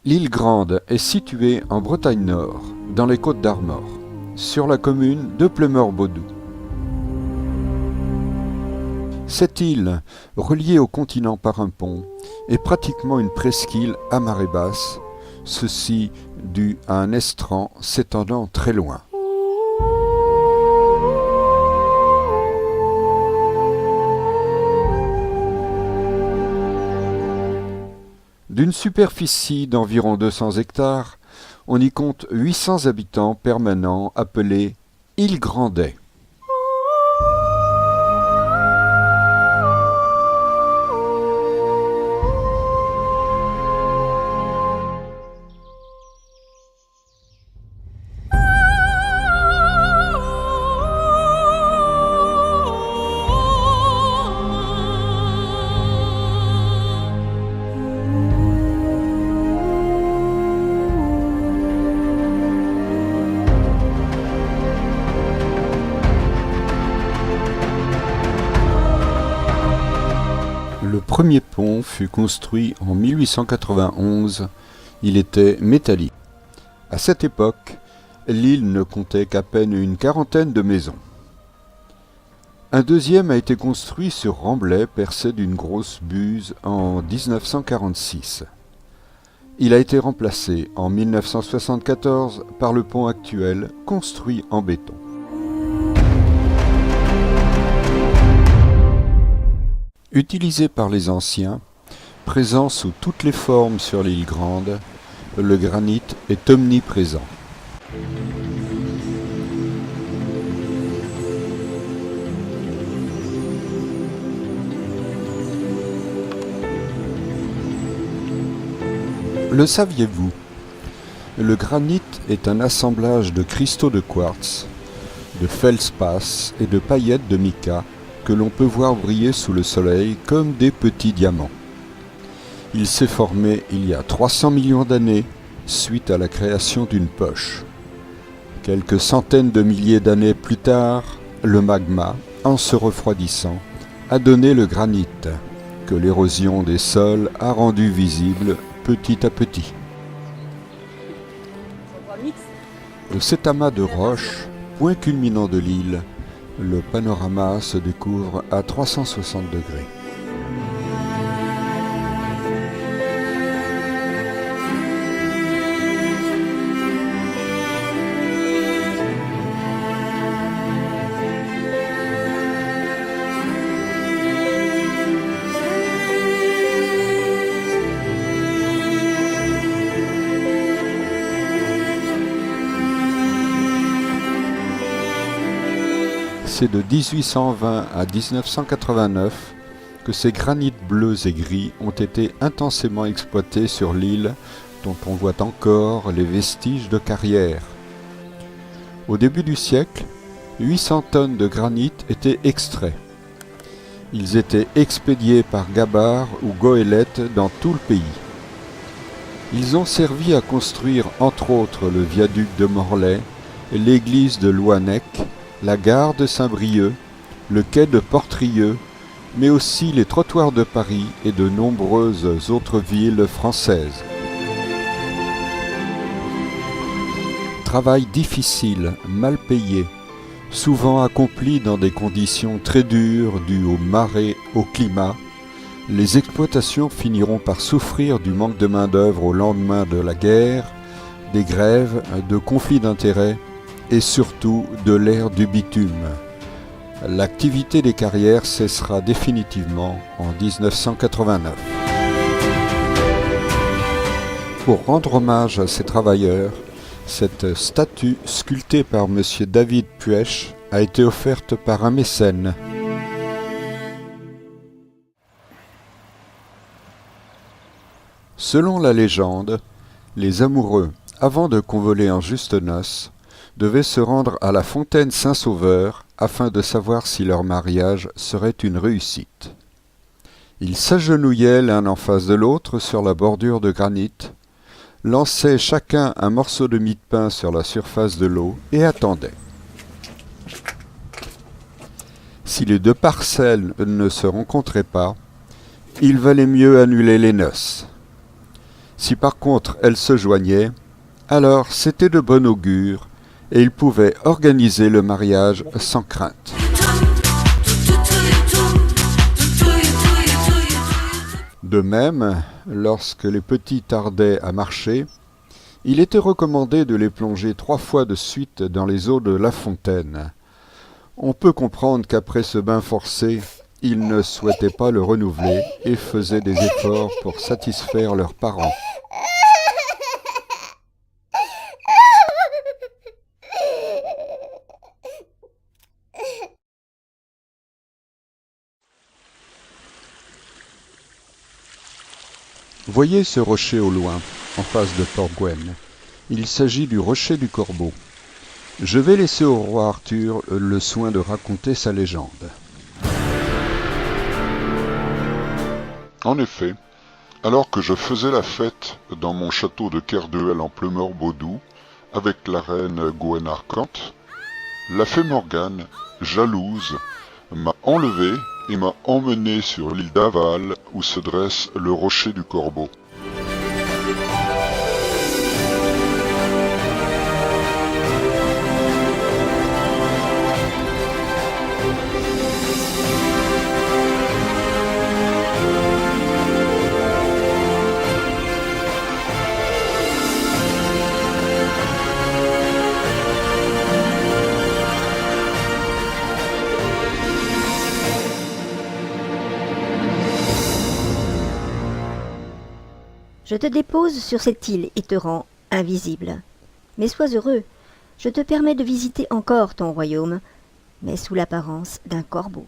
L'île Grande est située en Bretagne Nord, dans les Côtes d'Armor, sur la commune de Pleumeur-Bodou. Cette île, reliée au continent par un pont, est pratiquement une presqu'île à marée basse, ceci dû à un estran s'étendant très loin. D'une superficie d'environ 200 hectares, on y compte 800 habitants permanents appelés îles Grandais. Le premier pont fut construit en 1891, il était métallique. À cette époque, l'île ne comptait qu'à peine une quarantaine de maisons. Un deuxième a été construit sur remblai percé d'une grosse buse en 1946. Il a été remplacé en 1974 par le pont actuel construit en béton. Utilisé par les anciens, présent sous toutes les formes sur l'île Grande, le granit est omniprésent. Le saviez-vous? Le granit est un assemblage de cristaux de quartz, de feldspath et de paillettes de mica que l'on peut voir briller sous le soleil comme des petits diamants. Il s'est formé il y a 300 millions d'années suite à la création d'une poche. Quelques centaines de milliers d'années plus tard, le magma, en se refroidissant, a donné le granit, que l'érosion des sols a rendu visible petit à petit. De cet amas de roches, point culminant de l'île, le panorama se découvre à 360 degrés. C'est de 1820 à 1989 que ces granits bleus et gris ont été intensément exploités sur l'île dont on voit encore les vestiges de carrières. Au début du siècle, 800 tonnes de granit étaient extraits. Ils étaient expédiés par gabarre ou goélette dans tout le pays. Ils ont servi à construire entre autres le viaduc de Morlaix, l'église de Loannec, la gare de Saint-Brieuc, le quai de Portrieux, mais aussi les trottoirs de Paris et de nombreuses autres villes françaises. Travail difficile, mal payé, souvent accompli dans des conditions très dures dues aux marées, au climat, les exploitations finiront par souffrir du manque de main-d'œuvre au lendemain de la guerre, des grèves, de conflits d'intérêts, et surtout de l'ère du bitume. L'activité des carrières cessera définitivement en 1989. Pour rendre hommage à ces travailleurs, cette statue sculptée par M. David Puech a été offerte par un mécène. Selon la légende, les amoureux, avant de convoler en justes noces, devaient se rendre à la fontaine Saint-Sauveur afin de savoir si leur mariage serait une réussite. Ils s'agenouillaient l'un en face de l'autre sur la bordure de granit, lançaient chacun un morceau de mie de pain sur la surface de l'eau et attendaient. Si les deux parcelles ne se rencontraient pas, il valait mieux annuler les noces. Si par contre elles se joignaient, alors c'était de bon augure, et ils pouvaient organiser le mariage sans crainte. De même, lorsque les petits tardaient à marcher, il était recommandé de les plonger 3 fois de suite dans les eaux de la fontaine. On peut comprendre qu'après ce bain forcé, ils ne souhaitaient pas le renouveler et faisaient des efforts pour satisfaire leurs parents. Voyez ce rocher au loin, en face de Port Gwen. Il s'agit du rocher du Corbeau. Je vais laisser au roi Arthur le soin de raconter sa légende. En effet, alors que je faisais la fête dans mon château de Kerduel en Pleumeur-Baudou, avec la reine Gwen Arcante, la fée Morgane, jalouse, m'a enlevé et m'a emmené sur l'île d'Aval où se dresse le rocher du Corbeau. Je te dépose sur cette île et te rends invisible. Mais sois heureux, je te permets de visiter encore ton royaume, mais sous l'apparence d'un corbeau.